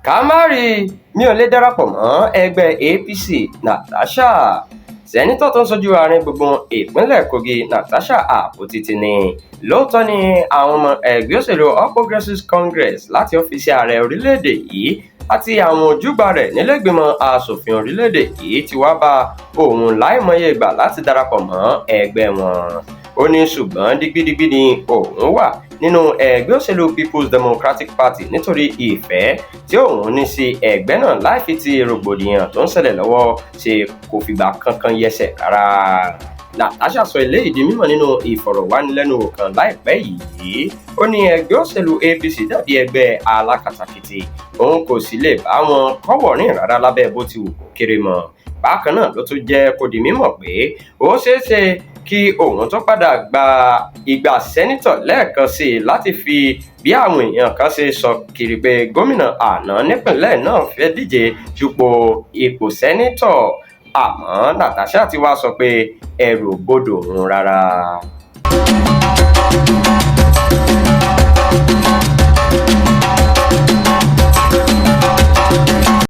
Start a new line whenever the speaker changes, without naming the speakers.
ká má rí mi ò lè darapọ̀ mọ́ ẹgbẹ́ APC Natasha. Sẹ́nitọ̀ tó ń ṣojú àárín gbùngbùn ìpínlẹ̀ Kogi Natasha Àpótí ní lóòótọ́ ni àwọn ọmọ ẹgbẹ́ òṣèlú All Progressives Congress láti ọ́fíìsì ààrẹ orílẹ̀-èdè yìí àti àwọn ojúgbà rẹ̀ nílẹ̀ẹ́gbìmọ̀ asòfin orílẹ̀-èdè yìí ti wá bá òun láìmọye ìgbà láti darapọ̀ mọ́ ẹgbẹ́ wọn. Ó ní ṣùgbọ́n dígbídígbí ni òun wà nínú ẹgbẹ́ òṣèlú People's Democratic Party nítorí ìfẹ́ tí òun ní sí ẹgbẹ́ náà láì fi ti rògbòdìyàn tó ń ṣẹlẹ̀ lọ́wọ́ ṣe kò fìgbà kankan yẹsẹ̀ rárá. Natasha sọ eléyìí di mímọ̀ nínú ìfọ̀rọ̀wánilẹ́nuwò kan láìpẹ́ yìí. Ó ní ẹgbẹ́ òṣèlú APC dàbí ẹgbẹ́ alákatakítí, òun kò sì lè bá wọn kọ́wọ̀ọ́rìn rárá lábẹ́ bó ti wù kó kéré mọ́. Bákan náà ló tún jẹ́ kó di mímọ̀ pé ó ṣeéṣe kí òun tó padà gba ìgbà sẹ́nítọ̀ lẹ́ẹ̀kan sí i láti fi bí àwọn èèyàn kan ṣe sọ kiri pé gómìnà àná nípìnlẹ̀ náà fẹ́ díje dupò ipò sẹ́nítọ̀, àmọ́ Natasha ti wá sọ pé ẹ̀rù ò bodò òun rárá.